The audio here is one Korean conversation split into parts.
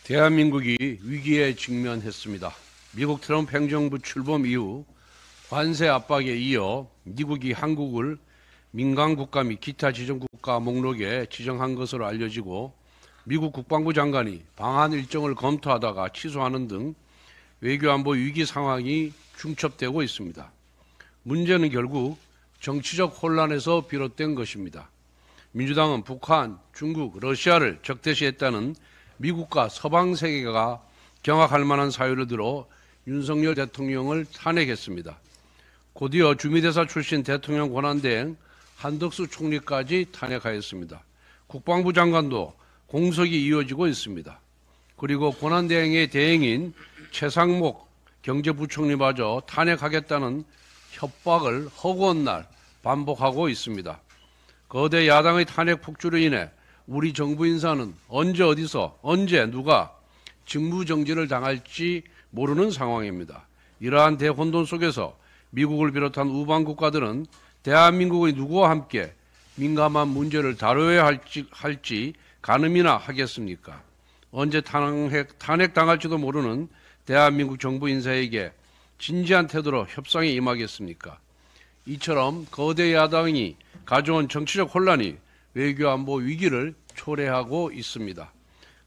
대한민국이 위기에 직면했습니다. 미국 트럼프 행정부 출범 이후 관세 압박에 이어 미국이 한국을 민간국가 및 기타 지정국가 목록에 지정한 것으로 알려지고 미국 국방부 장관이 방한 일정을 검토하다가 취소하는 등 외교안보 위기 상황이 중첩되고 있습니다. 문제는 결국 정치적 혼란에서 비롯된 것입니다. 민주당은 북한, 중국, 러시아를 적대시했다는 미국과 서방 세계가 경악할 만한 사유를 들어 윤석열 대통령을 탄핵했습니다. 곧이어 주미대사 출신 대통령 권한대행 한덕수 총리까지 탄핵하였습니다. 국방부 장관도 공석이 이어지고 있습니다. 그리고 권한대행의 대행인 최상목 경제부총리마저 탄핵하겠다는 협박을 허구한 날 반복하고 있습니다. 거대 야당의 탄핵 폭주로 인해 우리 정부 인사는 언제 어디서 언제 누가 직무정지를 당할지 모르는 상황입니다. 이러한 대혼돈 속에서 미국을 비롯한 우방 국가들은 대한민국의 누구와 함께 민감한 문제를 다뤄야 할지 가늠이나 하겠습니까? 언제 탄핵당할지도 모르는 대한민국 정부 인사에게 진지한 태도로 협상에 임하겠습니까? 이처럼 거대 야당이 가져온 정치적 혼란이 외교안보 위기를 초래하고 있습니다.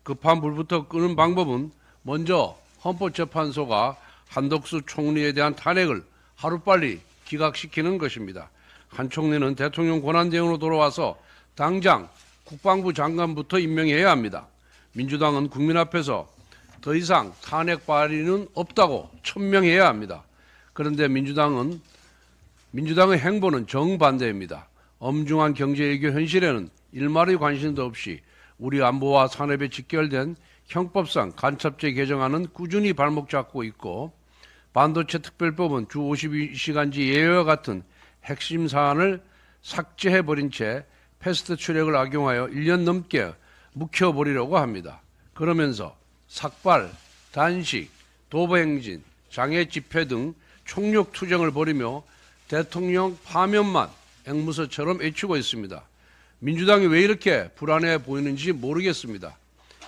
급한 불부터 끄는 방법은 먼저 헌법재판소가 한덕수 총리에 대한 탄핵을 하루빨리 기각시키는 것입니다. 한 총리는 대통령 권한대행으로 돌아와서 당장 국방부 장관부터 임명해야 합니다. 민주당은 국민 앞에서 더 이상 탄핵 발의는 없다고 천명해야 합니다. 그런데 민주당의 행보는 정반대입니다. 엄중한 경제외교 현실에는 일말의 관심도 없이 우리 안보와 산업에 직결된 형법상 간첩죄 개정안은 꾸준히 발목 잡고 있고 반도체 특별법은 주 52시간제 예외와 같은 핵심 사안을 삭제해버린 채 패스트 트랙을 악용하여 1년 넘게 묵혀버리려고 합니다. 그러면서 삭발, 단식, 도보행진, 장애 집회 등 총력 투쟁을 벌이며 대통령 파면만 앵무새처럼 외치고 있습니다. 민주당이 왜 이렇게 불안해 보이는지 모르겠습니다.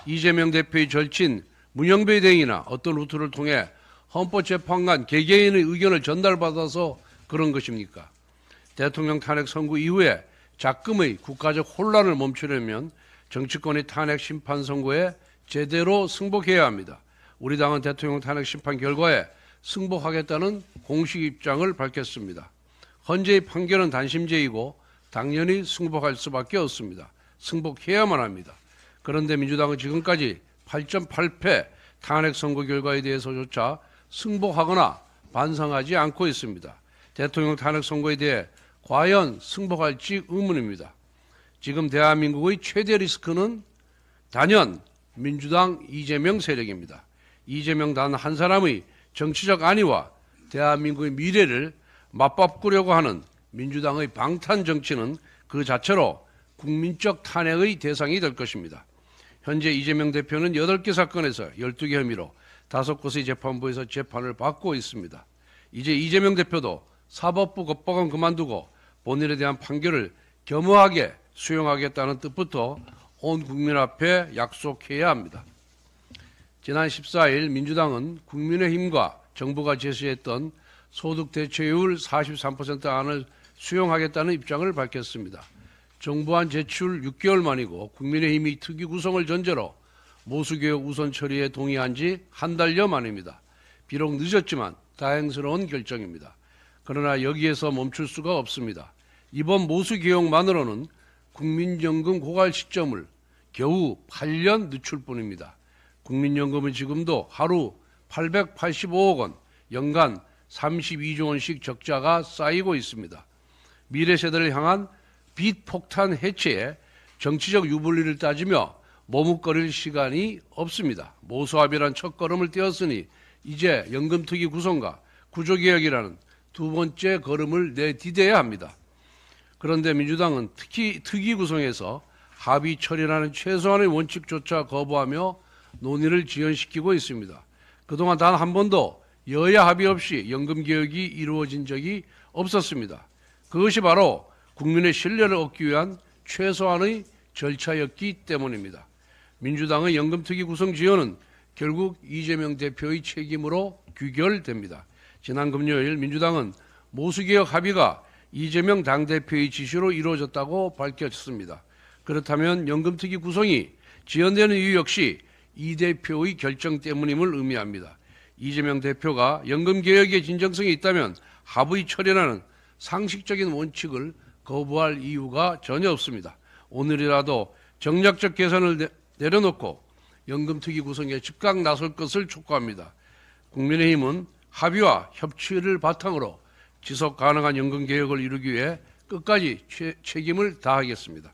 이재명 대표의 절친 문영배 대행이나 어떤 루트를 통해 헌법재판관 개개인의 의견을 전달받아서 그런 것입니까? 대통령 탄핵 선고 이후에 작금의 국가적 혼란을 멈추려면 정치권의 탄핵 심판 선고에 제대로 승복해야 합니다. 우리 당은 대통령 탄핵 심판 결과에 승복하겠다는 공식 입장을 밝혔습니다. 헌재의 판결은 단심제이고 당연히 승복할 수밖에 없습니다. 승복해야만 합니다. 그런데 민주당은 지금까지 8.8패 탄핵 선고 결과에 대해서조차 승복하거나 반성하지 않고 있습니다. 대통령 탄핵 선고에 대해 과연 승복할지 의문입니다. 지금 대한민국의 최대 리스크는 단연 민주당 이재명 세력입니다. 이재명 단 한 사람의 정치적 안위와 대한민국의 미래를 맞바꾸려고 하는 민주당의 방탄 정치는 그 자체로 국민적 탄핵의 대상이 될 것입니다. 현재 이재명 대표는 8개 사건에서 12개 혐의로 5곳의 재판부에서 재판을 받고 있습니다. 이제 이재명 대표도 사법부 겁박은 그만두고 본인에 대한 판결을 겸허하게 수용하겠다는 뜻부터 온 국민 앞에 약속해야 합니다. 지난 14일 민주당은 국민의힘과 정부가 제시했던 소득 대체율 43% 안을 수용하겠다는 입장을 밝혔습니다. 정부안 제출 6개월 만이고 국민의힘이 특위 구성을 전제로 모수개혁 우선 처리에 동의한 지 한 달여 만입니다. 비록 늦었지만 다행스러운 결정입니다. 그러나 여기에서 멈출 수가 없습니다. 이번 모수개혁만으로는 국민연금 고갈 시점을 겨우 8년 늦출 뿐입니다. 국민연금은 지금도 하루 885억 원, 연간 32조 원씩 적자가 쌓이고 있습니다. 미래 세대를 향한 빚 폭탄 해체에 정치적 유불리를 따지며 머뭇거릴 시간이 없습니다. 모수합의란 첫걸음을 떼었으니 이제 연금특위 구성과 구조개혁이라는 두 번째 걸음을 내디뎌야 합니다. 그런데 민주당은 특히 특위 구성에서 합의 처리라는 최소한의 원칙조차 거부하며 논의를 지연시키고 있습니다. 그동안 단 한 번도 여야 합의 없이 연금개혁이 이루어진 적이 없었습니다. 그것이 바로 국민의 신뢰를 얻기 위한 최소한의 절차였기 때문입니다. 민주당의 연금특위 구성 지연은 결국 이재명 대표의 책임으로 귀결됩니다. 지난 금요일 민주당은 모수개혁 합의가 이재명 당대표의 지시로 이루어졌다고 밝혔습니다. 그렇다면 연금특위 구성이 지연되는 이유 역시 이 대표의 결정 때문임을 의미합니다. 이재명 대표가 연금개혁에 진정성이 있다면 합의 처리라는 상식적인 원칙을 거부할 이유가 전혀 없습니다. 오늘이라도 정략적 계산을 내려놓고 연금특위 구성에 즉각 나설 것을 촉구합니다. 국민의힘은 합의와 협치를 바탕으로 지속 가능한 연금개혁을 이루기 위해 끝까지 책임을 다하겠습니다.